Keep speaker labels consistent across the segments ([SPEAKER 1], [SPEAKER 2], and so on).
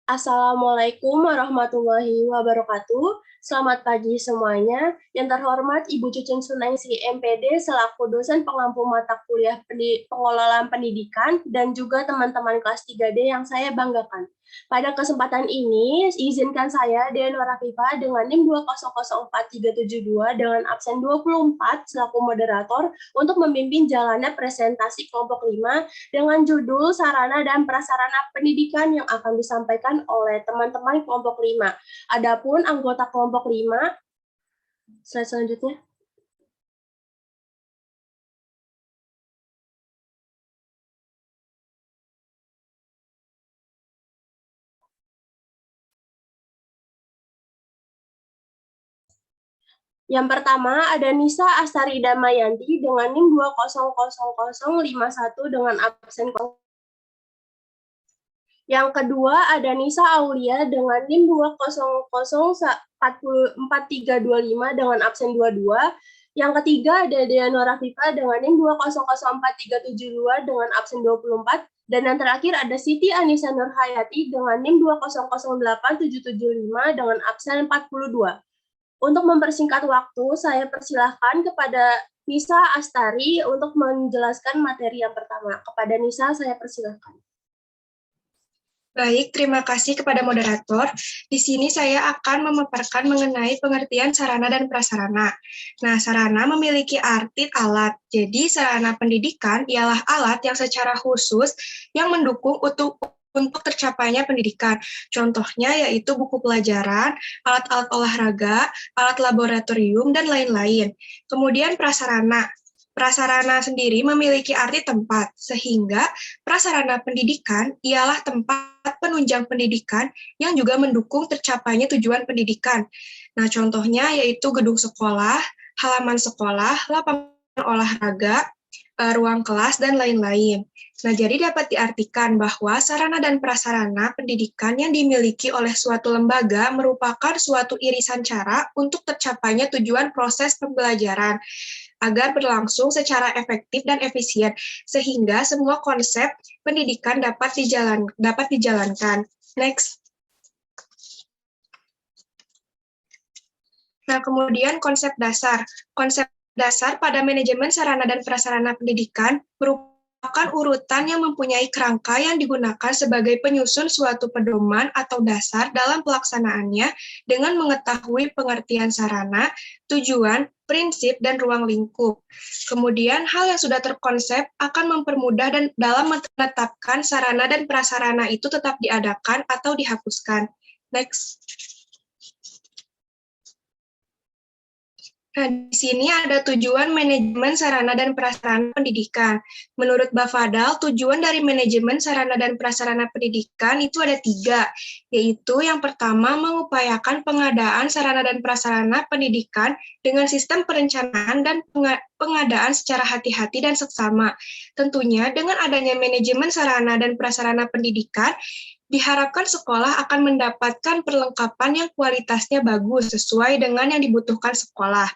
[SPEAKER 1] Assalamualaikum warahmatullahi wabarakatuh. Selamat pagi semuanya. Yang terhormat Ibu Cucin Sunaingsi MPD selaku dosen pengampu mata kuliah pengelolaan pendidikan dan juga teman-teman kelas 3D yang saya banggakan. Pada kesempatan ini, izinkan saya, Dean Warafifa, dengan NIM 2004372 dengan absen 24 selaku moderator untuk memimpin jalannya presentasi kelompok 5 dengan judul Sarana dan Prasarana Pendidikan yang akan disampaikan oleh teman-teman kelompok 5. Adapun anggota kelompok 5, slide selanjutnya. Yang pertama ada Nisa Astari Damayanti dengan NIM 2000051 dengan absen. Yang kedua ada Nisa Aulia dengan NIM 2004325 dengan absen 22. Yang ketiga ada Dean Warafifa dengan NIM 2004372 dengan absen 24. Dan yang terakhir ada Siti Anissa Nurhayati dengan NIM 2008775 dengan absen 42. Untuk mempersingkat waktu, saya persilahkan kepada Nisa Astari untuk menjelaskan materi yang pertama. Kepada Nisa, saya persilahkan.
[SPEAKER 2] Baik, terima kasih kepada moderator. Di sini saya akan memaparkan mengenai pengertian sarana dan prasarana. Nah, sarana memiliki arti alat. Jadi, sarana pendidikan ialah alat yang secara khusus yang mendukung untuk tercapainya pendidikan. Contohnya yaitu buku pelajaran, alat-alat olahraga, alat laboratorium, dan lain-lain. Kemudian prasarana. Prasarana sendiri memiliki arti tempat, sehingga prasarana pendidikan ialah tempat penunjang pendidikan yang juga mendukung tercapainya tujuan pendidikan. Nah, contohnya yaitu gedung sekolah, halaman sekolah, lapangan olahraga, ruang kelas, dan lain-lain. Nah, jadi dapat diartikan bahwa sarana dan prasarana pendidikan yang dimiliki oleh suatu lembaga merupakan suatu irisan cara untuk tercapainya tujuan proses pembelajaran agar berlangsung secara efektif dan efisien, sehingga semua konsep pendidikan dapat dijalankan. Next. Nah, kemudian konsep dasar. Konsep dasar pada manajemen sarana dan prasarana pendidikan merupakan urutan yang mempunyai kerangka yang digunakan sebagai penyusun suatu pedoman atau dasar dalam pelaksanaannya dengan mengetahui pengertian sarana, tujuan, prinsip, dan ruang lingkup. Kemudian, hal yang sudah terkonsep akan mempermudah dan dalam menetapkan sarana dan prasarana itu tetap diadakan atau dihapuskan. Next. Nah, di sini ada tujuan manajemen sarana dan prasarana pendidikan. Menurut Bafadal, tujuan dari manajemen sarana dan prasarana pendidikan itu ada 3, yaitu yang pertama mengupayakan pengadaan sarana dan prasarana pendidikan dengan sistem perencanaan dan pengadaan secara hati-hati dan seksama. Tentunya dengan adanya manajemen sarana dan prasarana pendidikan, diharapkan sekolah akan mendapatkan perlengkapan yang kualitasnya bagus sesuai dengan yang dibutuhkan sekolah.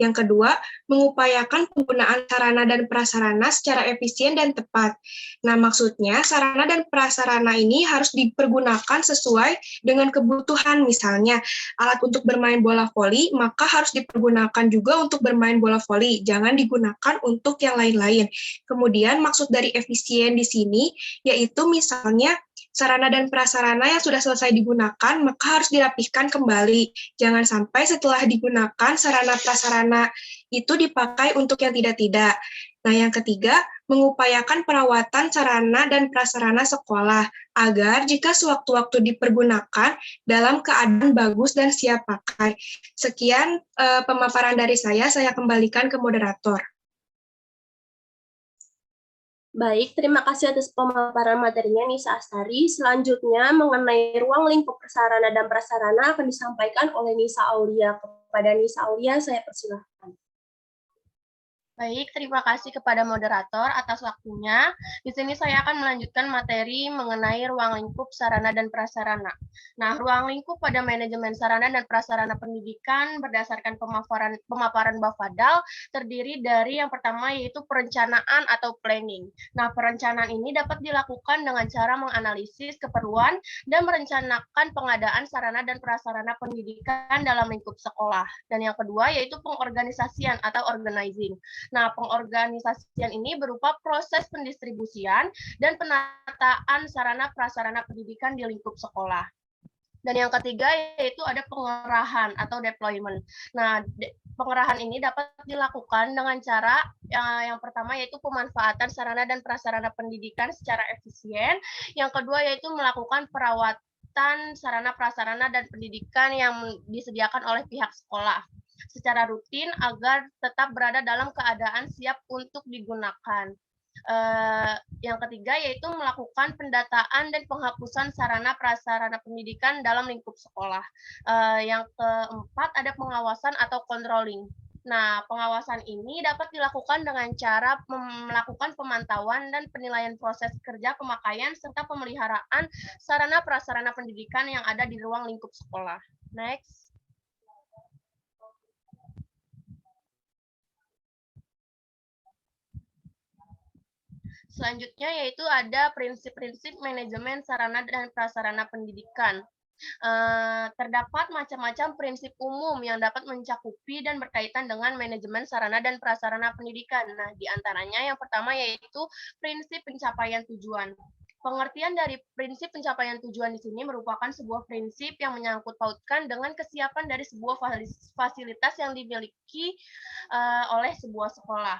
[SPEAKER 2] Yang kedua, mengupayakan penggunaan sarana dan prasarana secara efisien dan tepat. Nah, maksudnya sarana dan prasarana ini harus dipergunakan sesuai dengan kebutuhan. Misalnya, alat untuk bermain bola voli, maka harus dipergunakan juga untuk bermain bola voli. Jangan digunakan untuk yang lain-lain. Kemudian, maksud dari efisien di sini, yaitu misalnya, sarana dan prasarana yang sudah selesai digunakan, maka harus dirapihkan kembali. Jangan sampai setelah digunakan, sarana prasarana itu dipakai untuk yang tidak-tidak. Nah, yang ketiga, mengupayakan perawatan sarana dan prasarana sekolah, agar jika sewaktu-waktu dipergunakan dalam keadaan bagus dan siap pakai. Sekian pemaparan dari saya kembalikan ke moderator.
[SPEAKER 1] Baik, terima kasih atas pemaparan materinya Nisa Astari. Selanjutnya mengenai ruang lingkup sarana dan prasarana akan disampaikan oleh Nisa Aulia. Kepada Nisa Aulia, saya persilahkan. Baik, terima kasih kepada moderator atas waktunya. Di sini saya akan melanjutkan materi mengenai ruang lingkup sarana dan prasarana. Nah, ruang lingkup pada manajemen sarana dan prasarana pendidikan berdasarkan pemaparan Bafadal terdiri dari yang pertama yaitu perencanaan atau planning. Nah, perencanaan ini dapat dilakukan dengan cara menganalisis keperluan dan merencanakan pengadaan sarana dan prasarana pendidikan dalam lingkup sekolah. Dan yang kedua yaitu pengorganisasian atau organizing. Nah, pengorganisasian ini berupa proses pendistribusian dan penataan sarana prasarana pendidikan di lingkup sekolah. Dan yang ketiga yaitu ada pengerahan atau deployment. Nah, pengerahan ini dapat dilakukan dengan cara yang pertama yaitu pemanfaatan sarana dan prasarana pendidikan secara efisien. Yang kedua yaitu melakukan perawatan sarana prasarana dan pendidikan yang disediakan oleh pihak sekolah secara rutin agar tetap berada dalam keadaan siap untuk digunakan. Yang ketiga yaitu melakukan pendataan dan penghapusan sarana prasarana pendidikan dalam lingkup sekolah. Yang keempat ada pengawasan atau controlling. Nah, pengawasan ini dapat dilakukan dengan cara melakukan pemantauan dan penilaian proses kerja pemakaian serta pemeliharaan sarana prasarana pendidikan yang ada di ruang lingkup sekolah. Next. Selanjutnya yaitu ada prinsip-prinsip manajemen sarana dan prasarana pendidikan. Terdapat macam-macam prinsip umum yang dapat mencakupi dan berkaitan dengan manajemen sarana dan prasarana pendidikan. Nah, di antaranya yang pertama yaitu prinsip pencapaian tujuan. Pengertian dari prinsip pencapaian tujuan di sini merupakan sebuah prinsip yang menyangkut pautkan dengan kesiapan dari sebuah fasilitas yang dimiliki oleh sebuah sekolah.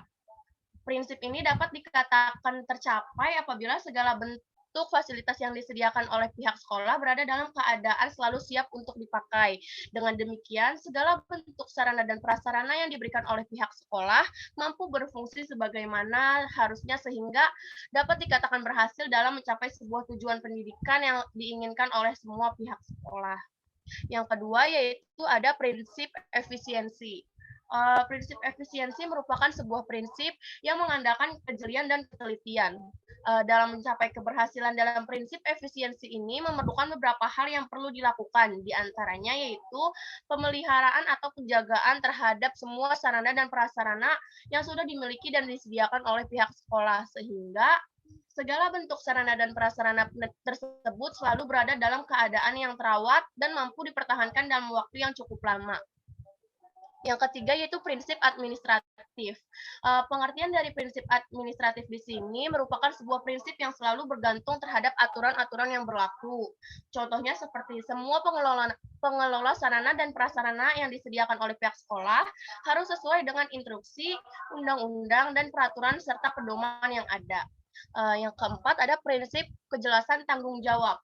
[SPEAKER 1] Prinsip ini dapat dikatakan tercapai apabila segala bentuk fasilitas yang disediakan oleh pihak sekolah berada dalam keadaan selalu siap untuk dipakai. Dengan demikian, segala bentuk sarana dan prasarana yang diberikan oleh pihak sekolah mampu berfungsi sebagaimana harusnya sehingga dapat dikatakan berhasil dalam mencapai sebuah tujuan pendidikan yang diinginkan oleh semua pihak sekolah. Yang kedua yaitu ada prinsip efisiensi. Prinsip efisiensi merupakan sebuah prinsip yang mengandalkan kejelian dan ketelitian. Dalam mencapai keberhasilan dalam prinsip efisiensi ini memerlukan beberapa hal yang perlu dilakukan, di antaranya yaitu pemeliharaan atau penjagaan terhadap semua sarana dan prasarana yang sudah dimiliki dan disediakan oleh pihak sekolah, sehingga segala bentuk sarana dan prasarana tersebut selalu berada dalam keadaan yang terawat dan mampu dipertahankan dalam waktu yang cukup lama. Yang ketiga yaitu prinsip administratif. Pengertian dari prinsip administratif di sini merupakan sebuah prinsip yang selalu bergantung terhadap aturan-aturan yang berlaku. Contohnya seperti semua pengelola sarana dan prasarana yang disediakan oleh pihak sekolah harus sesuai dengan instruksi, undang-undang, dan peraturan serta pedoman yang ada. Yang keempat ada prinsip kejelasan tanggung jawab.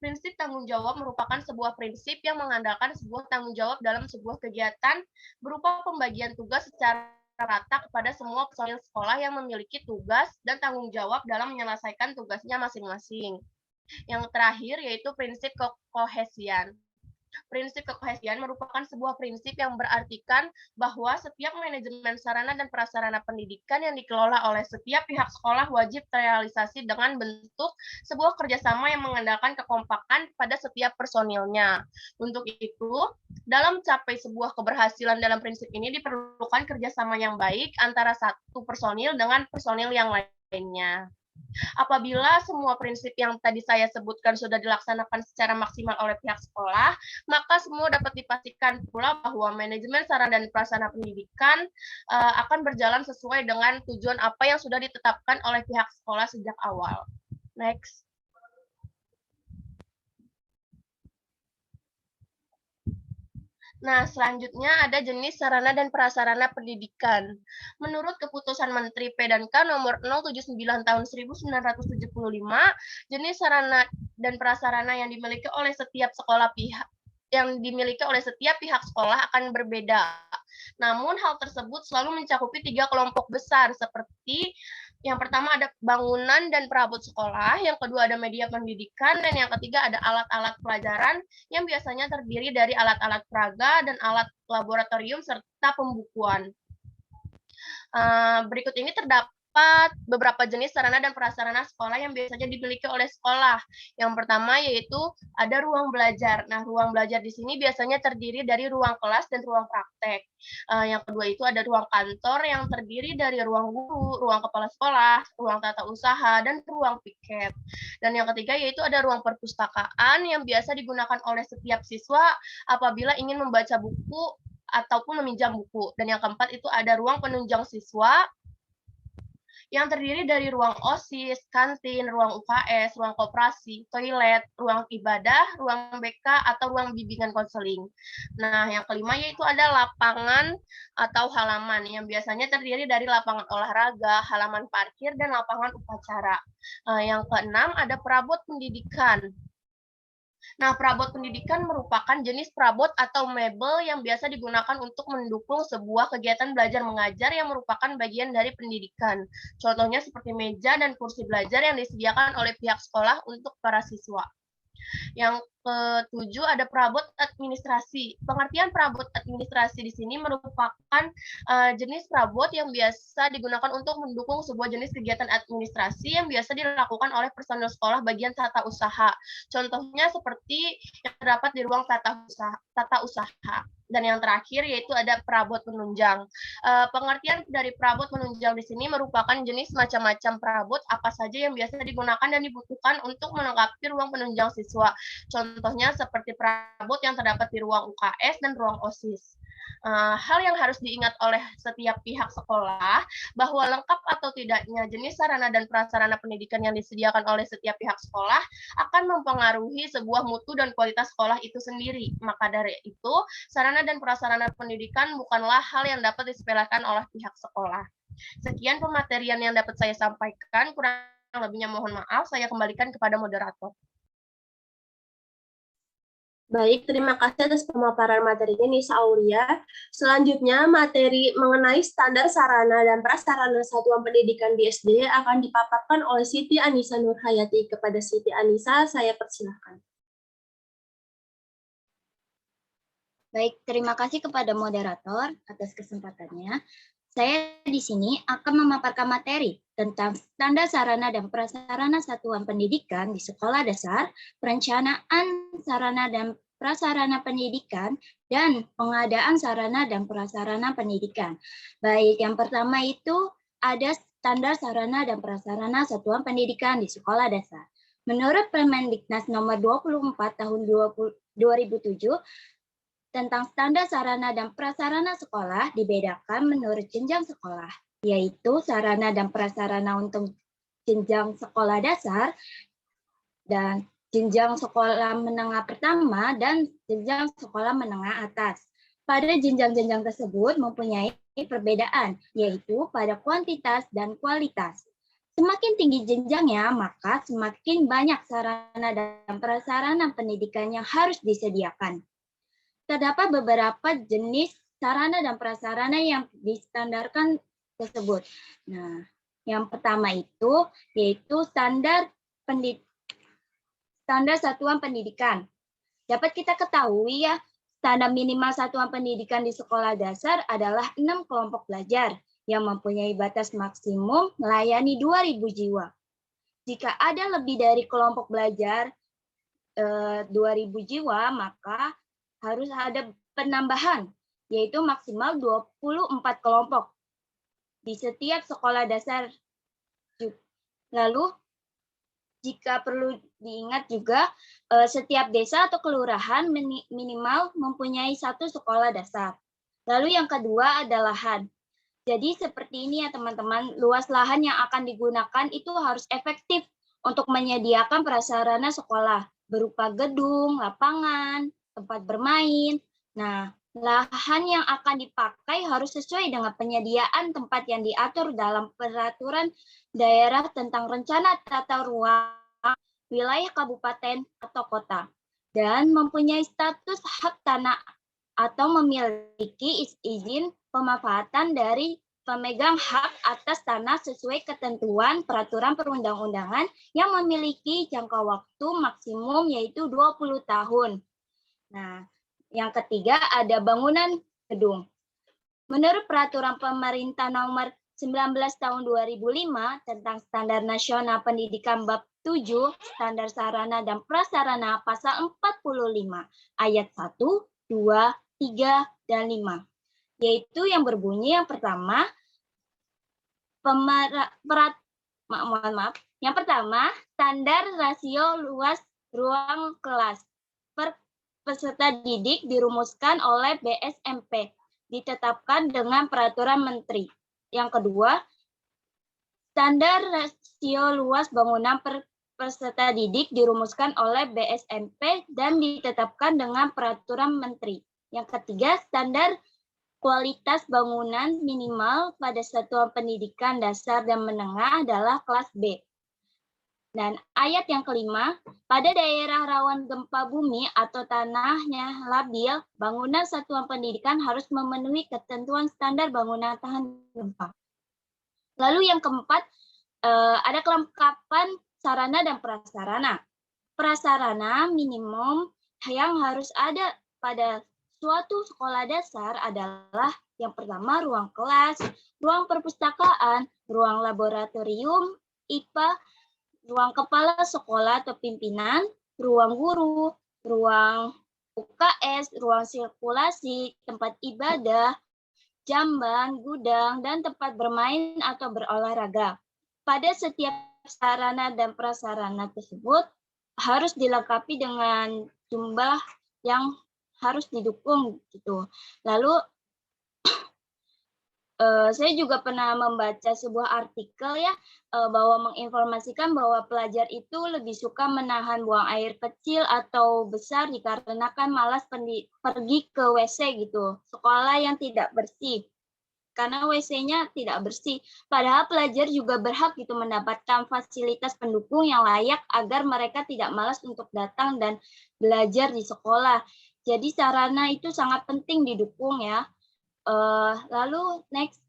[SPEAKER 1] Prinsip tanggung jawab merupakan sebuah prinsip yang mengandalkan sebuah tanggung jawab dalam sebuah kegiatan berupa pembagian tugas secara rata kepada semua personil sekolah yang memiliki tugas dan tanggung jawab dalam menyelesaikan tugasnya masing-masing. Yang terakhir yaitu prinsip kohesian. Prinsip kohesian merupakan sebuah prinsip yang berartikan bahwa setiap manajemen sarana dan prasarana pendidikan yang dikelola oleh setiap pihak sekolah wajib terrealisasi dengan bentuk sebuah kerjasama yang mengandalkan kekompakan pada setiap personilnya. Untuk itu, dalam mencapai sebuah keberhasilan dalam prinsip ini diperlukan kerjasama yang baik antara satu personil dengan personil yang lainnya. Apabila semua prinsip yang tadi saya sebutkan sudah dilaksanakan secara maksimal oleh pihak sekolah, maka semua dapat dipastikan pula bahwa manajemen sarana dan prasarana pendidikan akan berjalan sesuai dengan tujuan apa yang sudah ditetapkan oleh pihak sekolah sejak awal. Next. Nah, selanjutnya ada jenis sarana dan prasarana pendidikan. Menurut keputusan Menteri P&K nomor 079 tahun 1975, jenis sarana dan prasarana yang dimiliki oleh setiap pihak sekolah akan berbeda. Namun hal tersebut selalu mencakupi 3 kelompok besar seperti yang pertama ada bangunan dan perabot sekolah, yang kedua ada media pendidikan, dan yang ketiga ada alat-alat pelajaran yang biasanya terdiri dari alat-alat peraga dan alat laboratorium serta pembukuan. Berikut ini terdapat beberapa jenis sarana dan prasarana sekolah yang biasanya dimiliki oleh sekolah. Yang pertama yaitu ada ruang belajar. Nah, ruang belajar di sini biasanya terdiri dari ruang kelas dan ruang praktek. Yang kedua itu ada ruang kantor yang terdiri dari ruang guru, ruang kepala sekolah, ruang tata usaha, dan ruang piket. Dan yang ketiga yaitu ada ruang perpustakaan yang biasa digunakan oleh setiap siswa apabila ingin membaca buku ataupun meminjam buku. Dan yang keempat itu ada ruang penunjang siswa yang terdiri dari ruang OSIS, kantin, ruang UKS, ruang koperasi, toilet, ruang ibadah, ruang BK, atau ruang bimbingan konseling. Nah, yang kelima yaitu ada lapangan atau halaman yang biasanya terdiri dari lapangan olahraga, halaman parkir, dan lapangan upacara. Yang keenam ada perabot pendidikan. Nah, perabot pendidikan merupakan jenis perabot atau mebel yang biasa digunakan untuk mendukung sebuah kegiatan belajar mengajar yang merupakan bagian dari pendidikan. Contohnya seperti meja dan kursi belajar yang disediakan oleh pihak sekolah untuk para siswa. Yang ketujuh ada perabot administrasi. Pengertian perabot administrasi di sini merupakan jenis perabot yang biasa digunakan untuk mendukung sebuah jenis kegiatan administrasi yang biasa dilakukan oleh personel sekolah bagian tata usaha. Contohnya seperti yang terdapat di ruang tata usaha. Dan yang terakhir yaitu ada perabot penunjang. Pengertian dari perabot penunjang di sini merupakan jenis macam-macam perabot apa saja yang biasa digunakan dan dibutuhkan untuk melengkapi ruang penunjang siswa. Contohnya seperti perabot yang terdapat di ruang UKS dan ruang OSIS. Hal yang harus diingat oleh setiap pihak sekolah bahwa lengkap atau tidaknya jenis sarana dan prasarana pendidikan yang disediakan oleh setiap pihak sekolah akan mempengaruhi sebuah mutu dan kualitas sekolah itu sendiri. Maka dari itu, sarana dan prasarana pendidikan bukanlah hal yang dapat disepelekan oleh pihak sekolah. Sekian pematerian yang dapat saya sampaikan, kurang lebihnya mohon maaf, saya kembalikan kepada moderator.
[SPEAKER 3] Baik, terima kasih atas pemaparan materinya Nisa Aulia. Selanjutnya, materi mengenai standar sarana dan prasarana satuan pendidikan di SD akan dipaparkan oleh Siti Anissa Nurhayati. Kepada Siti Anissa, saya persilahkan.
[SPEAKER 4] Baik, terima kasih kepada moderator atas kesempatannya. Saya di sini akan memaparkan materi tentang standar sarana dan prasarana satuan pendidikan di sekolah dasar, perencanaan sarana dan prasarana pendidikan, dan pengadaan sarana dan prasarana pendidikan. Baik, yang pertama itu ada standar sarana dan prasarana satuan pendidikan di sekolah dasar. Menurut Permendiknas nomor 24 tahun 2007, tentang standar sarana dan prasarana sekolah dibedakan menurut jenjang sekolah, yaitu sarana dan prasarana untuk jenjang sekolah dasar dan jenjang sekolah menengah pertama dan jenjang sekolah menengah atas. Pada jenjang-jenjang tersebut mempunyai perbedaan, yaitu pada kuantitas dan kualitas. Semakin tinggi jenjangnya, maka semakin banyak sarana dan prasarana pendidikan yang harus disediakan. Terdapat beberapa jenis sarana dan prasarana yang distandarkan tersebut. Nah, yang pertama itu yaitu standar satuan pendidikan. Dapat kita ketahui ya, standar minimal satuan pendidikan di sekolah dasar adalah 6 kelompok belajar yang mempunyai batas maksimum melayani 2.000 jiwa. Jika ada lebih dari kelompok belajar 2.000 jiwa, maka harus ada penambahan, yaitu maksimal 24 kelompok di setiap sekolah dasar. Lalu, jika perlu diingat juga, setiap desa atau kelurahan minimal mempunyai 1 sekolah dasar. Lalu yang kedua adalah lahan. Jadi seperti ini ya teman-teman, luas lahan yang akan digunakan itu harus efektif untuk menyediakan prasarana sekolah, berupa gedung, lapangan, tempat bermain. Nah, lahan yang akan dipakai harus sesuai dengan penyediaan tempat yang diatur dalam peraturan daerah tentang rencana tata ruang wilayah kabupaten atau kota dan mempunyai status hak tanah atau memiliki izin pemanfaatan dari pemegang hak atas tanah sesuai ketentuan peraturan perundang-undangan yang memiliki jangka waktu maksimum yaitu 20 tahun. Nah, yang ketiga ada bangunan gedung. Menurut peraturan pemerintah nomor 19 tahun 2005 tentang Standar Nasional Pendidikan Bab 7 Standar Sarana dan Prasarana pasal 45 ayat 1, 2, 3, dan 5. Yaitu yang berbunyi yang pertama, yang pertama, standar rasio luas ruang kelas per peserta didik dirumuskan oleh BSMP, ditetapkan dengan peraturan menteri. Yang kedua, standar rasio luas bangunan per peserta didik dirumuskan oleh BSMP dan ditetapkan dengan peraturan menteri. Yang ketiga, standar kualitas bangunan minimal pada satuan pendidikan dasar dan menengah adalah kelas B. Dan ayat yang kelima, pada daerah rawan gempa bumi atau tanahnya labil, bangunan satuan pendidikan harus memenuhi ketentuan standar bangunan tahan gempa. Lalu yang keempat, ada kelengkapan sarana dan prasarana. Prasarana minimum yang harus ada pada suatu sekolah dasar adalah yang pertama ruang kelas, ruang perpustakaan, ruang laboratorium, IPA, ruang kepala sekolah atau pimpinan, ruang guru, ruang UKS, ruang sirkulasi, tempat ibadah, jamban, gudang, dan tempat bermain atau berolahraga. Pada setiap sarana dan prasarana tersebut harus dilengkapi dengan jumlah yang harus didukung gitu. Lalu saya juga pernah membaca sebuah artikel ya bahwa menginformasikan bahwa pelajar itu lebih suka menahan buang air kecil atau besar dikarenakan malas pergi ke WC gitu. Sekolah yang tidak bersih. Karena WC-nya tidak bersih. Padahal pelajar juga berhak gitu mendapatkan fasilitas pendukung yang layak agar mereka tidak malas untuk datang dan belajar di sekolah. Jadi sarana itu sangat penting didukung ya. Lalu next.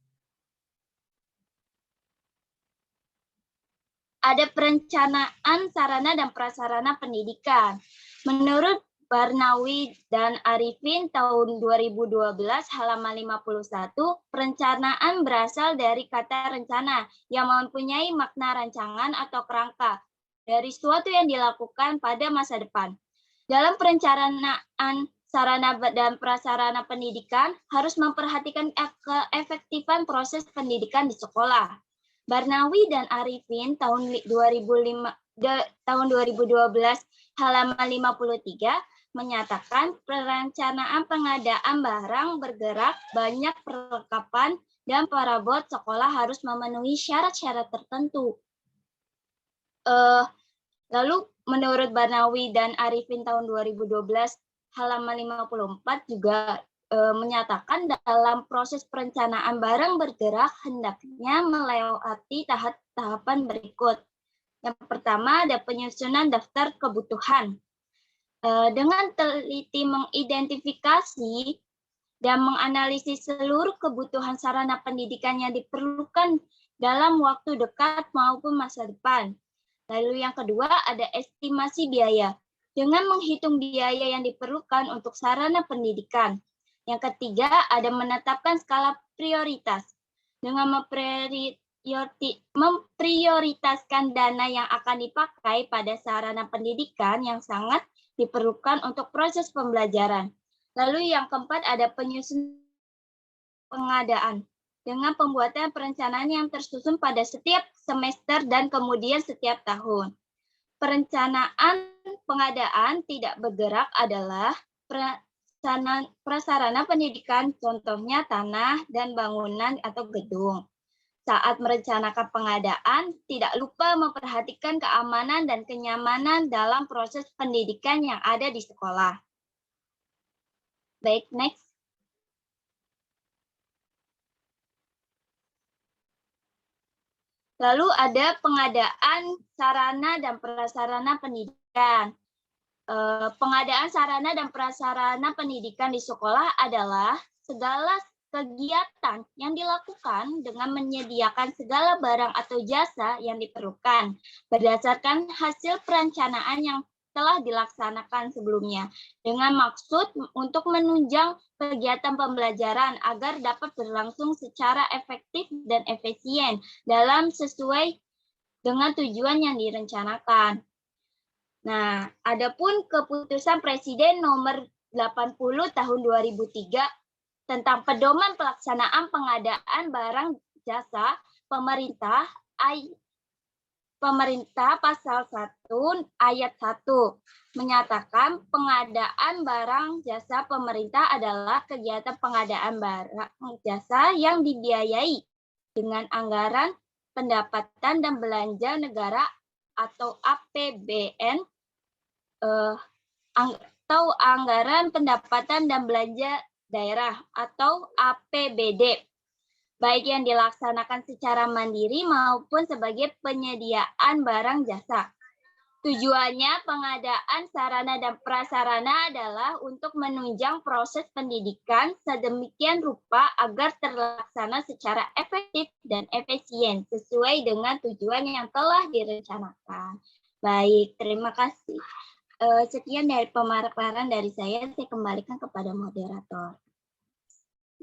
[SPEAKER 4] Ada perencanaan sarana dan prasarana pendidikan. Menurut Barnawi dan Arifin tahun 2012 halaman 51, perencanaan berasal dari kata rencana yang mempunyai makna rancangan atau kerangka dari suatu yang dilakukan pada masa depan. Dalam perencanaan sarana dan prasarana pendidikan harus memperhatikan keefektifan proses pendidikan di sekolah. Barnawi dan Arifin tahun 2012 halaman 53 menyatakan perencanaan pengadaan barang bergerak banyak perlengkapan dan perabot sekolah harus memenuhi syarat-syarat tertentu. Lalu menurut Barnawi dan Arifin tahun 2012 halaman 54 juga menyatakan dalam proses perencanaan barang bergerak hendaknya melewati tahapan berikut. Yang pertama ada penyusunan daftar kebutuhan. Dengan teliti mengidentifikasi dan menganalisis seluruh kebutuhan sarana pendidikan yang diperlukan dalam waktu dekat maupun masa depan. Lalu yang kedua ada estimasi biaya. Dengan menghitung biaya yang diperlukan untuk sarana pendidikan. Yang ketiga ada menetapkan skala prioritas. Dengan memprioritaskan dana yang akan dipakai pada sarana pendidikan yang sangat diperlukan untuk proses pembelajaran. Lalu yang keempat ada penyusunan pengadaan. Dengan pembuatan perencanaan yang tersusun pada setiap semester dan kemudian setiap tahun. Perencanaan pengadaan tidak bergerak adalah prasarana pendidikan, contohnya tanah dan bangunan atau gedung. Saat merencanakan pengadaan, tidak lupa memperhatikan keamanan dan kenyamanan dalam proses pendidikan yang ada di sekolah. Baik, next. Lalu ada pengadaan sarana dan prasarana pendidikan. Pengadaan sarana dan prasarana pendidikan di sekolah adalah segala kegiatan yang dilakukan dengan menyediakan segala barang atau jasa yang diperlukan berdasarkan hasil perencanaan yang telah dilaksanakan sebelumnya dengan maksud untuk menunjang kegiatan pembelajaran agar dapat berlangsung secara efektif dan efisien dalam sesuai dengan tujuan yang direncanakan. Nah, adapun keputusan Presiden nomor 80 tahun 2003 tentang pedoman pelaksanaan pengadaan barang jasa pemerintah pasal 1 ayat 1 menyatakan pengadaan barang jasa pemerintah adalah kegiatan pengadaan barang jasa yang dibiayai dengan anggaran pendapatan dan belanja negara atau APBN atau anggaran pendapatan dan belanja daerah atau APBD, baik yang dilaksanakan secara mandiri maupun sebagai penyediaan barang jasa. Tujuannya pengadaan sarana dan prasarana adalah untuk menunjang proses pendidikan sedemikian rupa agar terlaksana secara efektif dan efisien sesuai dengan tujuan yang telah direncanakan. Baik, terima kasih. Sekian dari pemaparan dari saya kembalikan kepada moderator.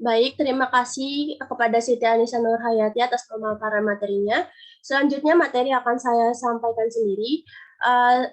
[SPEAKER 1] Baik, terima kasih kepada Siti Anissa Nurhayati atas pemaparan materinya. Selanjutnya materi akan saya sampaikan sendiri.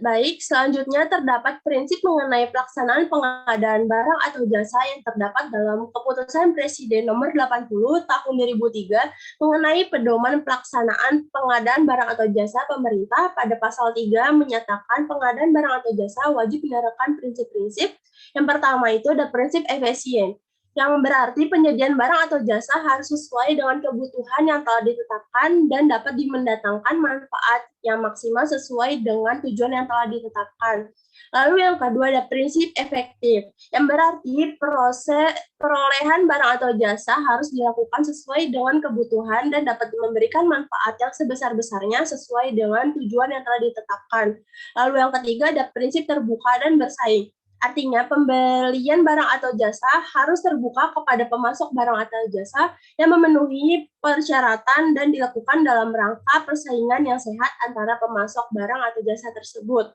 [SPEAKER 1] Baik, selanjutnya terdapat prinsip mengenai pelaksanaan pengadaan barang atau jasa yang terdapat dalam Keputusan Presiden Nomor 80 Tahun 2003 mengenai pedoman pelaksanaan pengadaan barang atau jasa pemerintah. Pada pasal 3 menyatakan pengadaan barang atau jasa wajib menerapkan prinsip-prinsip. Yang pertama itu ada prinsip efisien, yang berarti penyediaan barang atau jasa harus sesuai dengan kebutuhan yang telah ditetapkan dan dapat mendatangkan manfaat yang maksimal sesuai dengan tujuan yang telah ditetapkan. Lalu yang kedua ada prinsip efektif, yang berarti proses perolehan barang atau jasa harus dilakukan sesuai dengan kebutuhan dan dapat memberikan manfaat yang sebesar-besarnya sesuai dengan tujuan yang telah ditetapkan. Lalu yang ketiga ada prinsip terbuka dan bersaing. Artinya pembelian barang atau jasa harus terbuka kepada pemasok barang atau jasa yang memenuhi persyaratan dan dilakukan dalam rangka persaingan yang sehat antara pemasok barang atau jasa tersebut.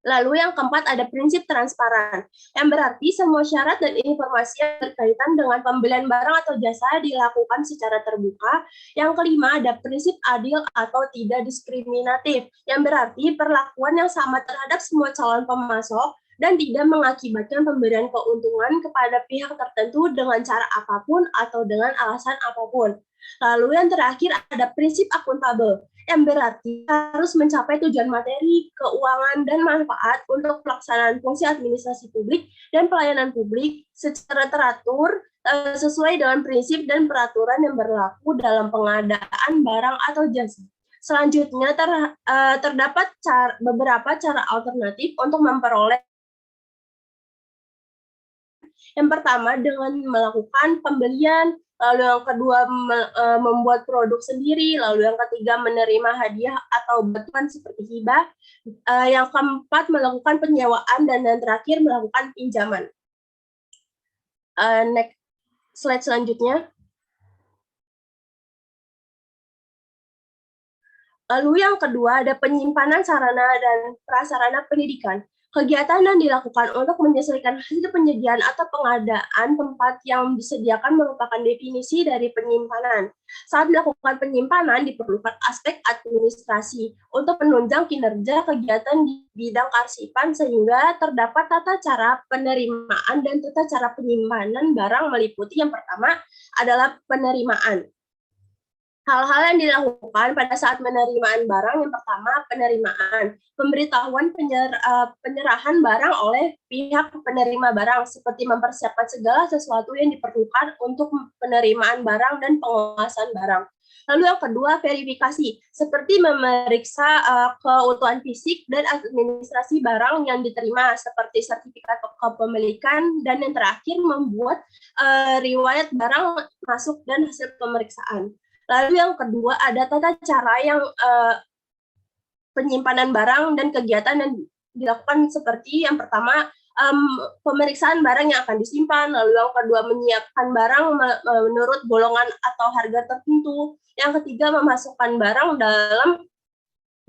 [SPEAKER 1] Lalu yang keempat ada prinsip transparan, yang berarti semua syarat dan informasi yang berkaitan dengan pembelian barang atau jasa dilakukan secara terbuka. Yang kelima ada prinsip adil atau tidak diskriminatif, yang berarti perlakuan yang sama terhadap semua calon pemasok dan tidak mengakibatkan pemberian keuntungan kepada pihak tertentu dengan cara apapun atau dengan alasan apapun. Lalu yang terakhir ada prinsip akuntabel, yang berarti harus mencapai tujuan materi, keuangan, dan manfaat untuk pelaksanaan fungsi administrasi publik dan pelayanan publik secara teratur sesuai dengan prinsip dan peraturan yang berlaku dalam pengadaan barang atau jasa. Selanjutnya terdapat beberapa cara alternatif untuk memperoleh. Yang pertama dengan melakukan pembelian, lalu yang kedua membuat produk sendiri, lalu yang ketiga menerima hadiah atau bantuan seperti hibah, yang keempat melakukan penyewaan, dan yang terakhir melakukan pinjaman. Next slide selanjutnya. Lalu yang kedua ada penyimpanan sarana dan prasarana pendidikan. Kegiatan yang dilakukan untuk menyesuaikan hasil penyediaan atau pengadaan tempat yang disediakan merupakan definisi dari penyimpanan. Saat melakukan penyimpanan diperlukan aspek administrasi untuk menunjang kinerja kegiatan di bidang kearsipan sehingga terdapat tata cara penerimaan dan tata cara penyimpanan barang meliputi yang pertama adalah penerimaan. Hal-hal yang dilakukan pada saat penerimaan barang, yang pertama penerimaan, pemberitahuan penyerahan barang oleh pihak penerima barang, seperti mempersiapkan segala sesuatu yang diperlukan untuk penerimaan barang dan pengawasan barang. Lalu yang kedua, verifikasi, seperti memeriksa keutuhan fisik dan administrasi barang yang diterima, seperti sertifikat kepemilikan, dan yang terakhir membuat riwayat barang masuk dan hasil pemeriksaan. Lalu yang kedua ada tata cara yang penyimpanan barang dan kegiatan yang dilakukan seperti yang pertama pemeriksaan barang yang akan disimpan, lalu yang kedua menyiapkan barang menurut golongan atau harga tertentu, yang ketiga memasukkan barang dalam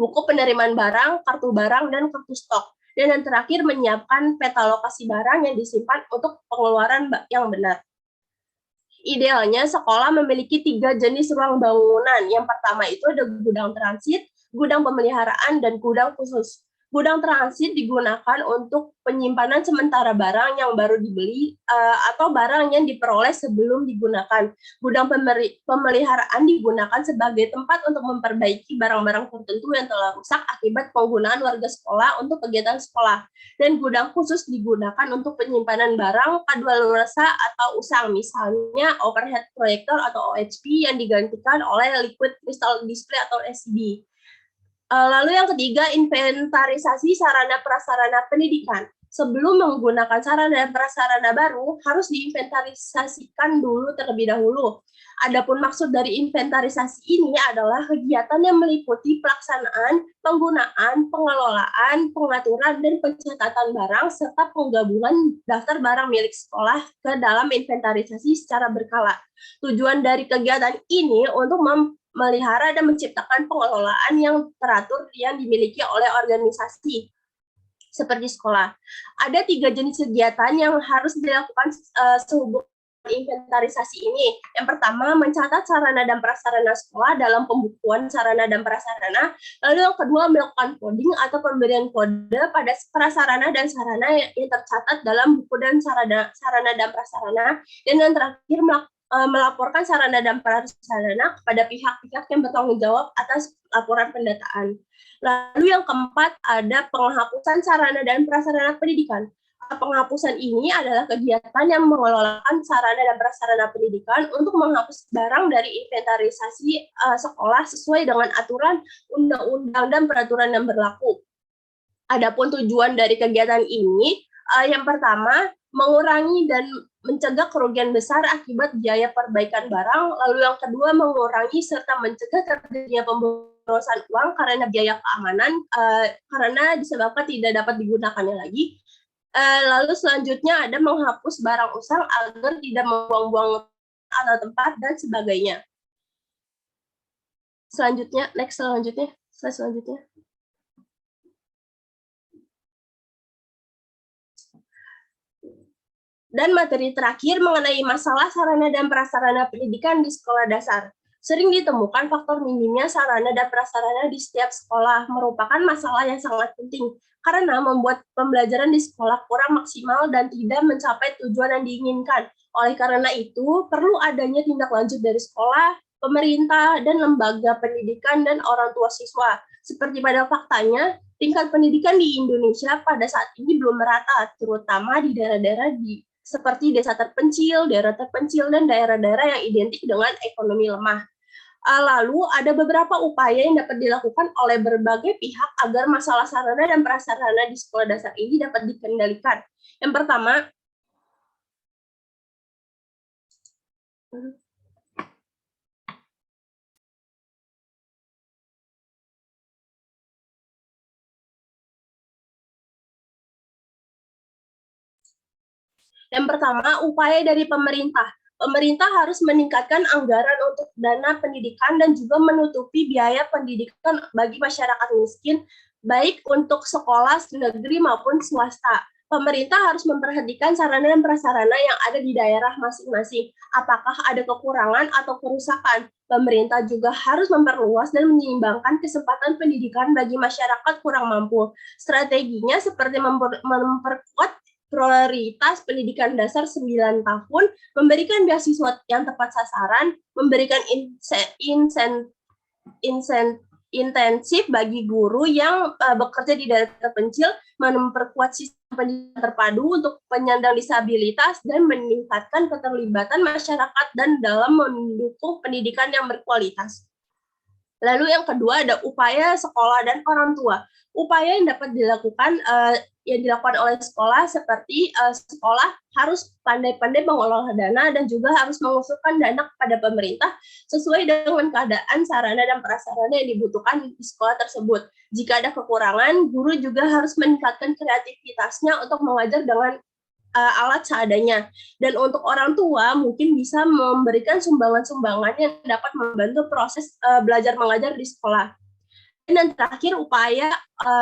[SPEAKER 1] buku penerimaan barang, kartu barang, dan kartu stok. Dan yang terakhir, menyiapkan peta lokasi barang yang disimpan untuk pengeluaran yang benar. Idealnya sekolah memiliki 3 jenis ruang bangunan. Yang pertama itu ada gudang transit, gudang pemeliharaan, dan gudang khusus. Gudang transit digunakan untuk penyimpanan sementara barang yang baru dibeli atau barang yang diperoleh sebelum digunakan. Gudang pemeliharaan digunakan sebagai tempat untuk memperbaiki barang-barang tertentu yang telah rusak akibat penggunaan warga sekolah untuk kegiatan sekolah. Dan gudang khusus digunakan untuk penyimpanan barang kadaluarsa atau usang, misalnya overhead projector atau OHP yang digantikan oleh liquid crystal display atau LCD. Lalu yang ketiga, inventarisasi sarana prasarana pendidikan. Sebelum menggunakan sarana dan prasarana baru, harus diinventarisasikan dulu terlebih dahulu. Adapun maksud dari inventarisasi ini adalah kegiatan yang meliputi pelaksanaan, penggunaan, pengelolaan, pengaturan, dan pencatatan barang, serta penggabungan daftar barang milik sekolah ke dalam inventarisasi secara berkala. Tujuan dari kegiatan ini untuk melihara dan menciptakan pengelolaan yang teratur yang dimiliki oleh organisasi seperti sekolah. Ada 3 jenis kegiatan yang harus dilakukan sehubungan inventarisasi ini. Yang pertama, mencatat sarana dan prasarana sekolah dalam pembukuan sarana dan prasarana. Lalu yang kedua, melakukan coding atau pemberian kode pada prasarana dan sarana yang tercatat dalam buku dan sarana dan prasarana. Dan yang terakhir, melaporkan sarana dan prasarana kepada pihak-pihak yang bertanggung jawab atas laporan pendataan. Lalu yang keempat, ada penghapusan sarana dan prasarana pendidikan. Penghapusan ini adalah kegiatan yang mengelolakan sarana dan prasarana pendidikan untuk menghapus barang dari inventarisasi sekolah sesuai dengan aturan undang-undang dan peraturan yang berlaku. Adapun tujuan dari kegiatan ini, yang pertama, mengurangi dan mencegah kerugian besar akibat biaya perbaikan barang, lalu yang kedua mengurangi serta mencegah terjadinya pemborosan uang karena biaya keamanan, karena disebabkan tidak dapat digunakannya lagi. Lalu selanjutnya ada menghapus barang usang agar tidak membuang-buang atau tempat dan sebagainya. Selanjutnya, slide selanjutnya. Dan materi terakhir mengenai masalah sarana dan prasarana pendidikan di sekolah dasar. Sering ditemukan faktor minimnya sarana dan prasarana di setiap sekolah merupakan masalah yang sangat penting karena membuat pembelajaran di sekolah kurang maksimal dan tidak mencapai tujuan yang diinginkan. Oleh karena itu, perlu adanya tindak lanjut dari sekolah, pemerintah, dan lembaga pendidikan dan orang tua siswa. Seperti pada faktanya, tingkat pendidikan di Indonesia pada saat ini belum merata, terutama di daerah-daerah seperti desa terpencil, daerah terpencil, dan daerah-daerah yang identik dengan ekonomi lemah. Lalu ada beberapa upaya yang dapat dilakukan oleh berbagai pihak agar masalah sarana dan prasarana di sekolah dasar ini dapat dikendalikan. Yang pertama, upaya dari pemerintah. Pemerintah harus meningkatkan anggaran untuk dana pendidikan dan juga menutupi biaya pendidikan bagi masyarakat miskin, baik untuk sekolah negeri maupun swasta. Pemerintah harus memperhatikan sarana dan prasarana yang ada di daerah masing-masing. Apakah ada kekurangan atau kerusakan? Pemerintah juga harus memperluas dan menyeimbangkan kesempatan pendidikan bagi masyarakat kurang mampu. Strateginya seperti memperkuat prioritas pendidikan dasar 9 tahun, memberikan beasiswa yang tepat sasaran, memberikan intensif bagi guru yang bekerja di daerah terpencil, memperkuat sistem pendidikan terpadu untuk penyandang disabilitas, dan meningkatkan keterlibatan masyarakat dan dalam mendukung pendidikan yang berkualitas. Lalu yang kedua ada upaya sekolah dan orang tua. Upaya yang dapat dilakukan oleh sekolah seperti sekolah harus pandai-pandai mengelola dana dan juga harus mengusulkan dana kepada pemerintah sesuai dengan keadaan sarana dan prasarana yang dibutuhkan di sekolah tersebut. Jika ada kekurangan, guru juga harus meningkatkan kreativitasnya untuk mengajar dengan alat seadanya. Dan untuk orang tua mungkin bisa memberikan sumbangan-sumbangan yang dapat membantu proses belajar mengajar di sekolah. Dan terakhir, upaya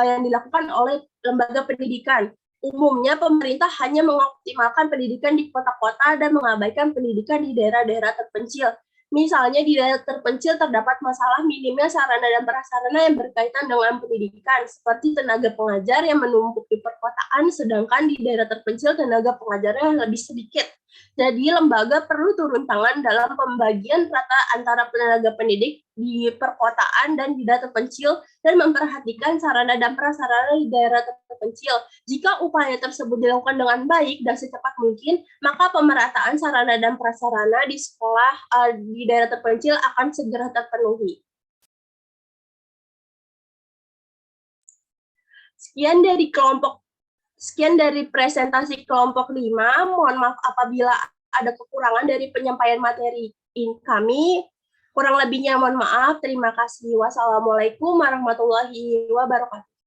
[SPEAKER 1] yang dilakukan oleh lembaga pendidikan. Umumnya pemerintah hanya mengoptimalkan pendidikan di kota-kota dan mengabaikan pendidikan di daerah-daerah terpencil. Misalnya di daerah terpencil terdapat masalah minimnya sarana dan prasarana yang berkaitan dengan pendidikan, seperti tenaga pengajar yang menumpuk di perkotaan, sedangkan di daerah terpencil tenaga pengajarnya lebih sedikit. Jadi lembaga perlu turun tangan dalam pembagian rata antara tenaga pendidik di perkotaan dan di daerah terpencil dan memperhatikan sarana dan prasarana di daerah terpencil. Jika upaya tersebut dilakukan dengan baik dan secepat mungkin, maka pemerataan sarana dan prasarana di sekolah di daerah terpencil akan segera terpenuhi. Sekian dari presentasi kelompok 5. Mohon maaf apabila ada kekurangan dari penyampaian materi kami. Kurang lebihnya mohon maaf. Terima kasih. Wassalamualaikum warahmatullahi wabarakatuh.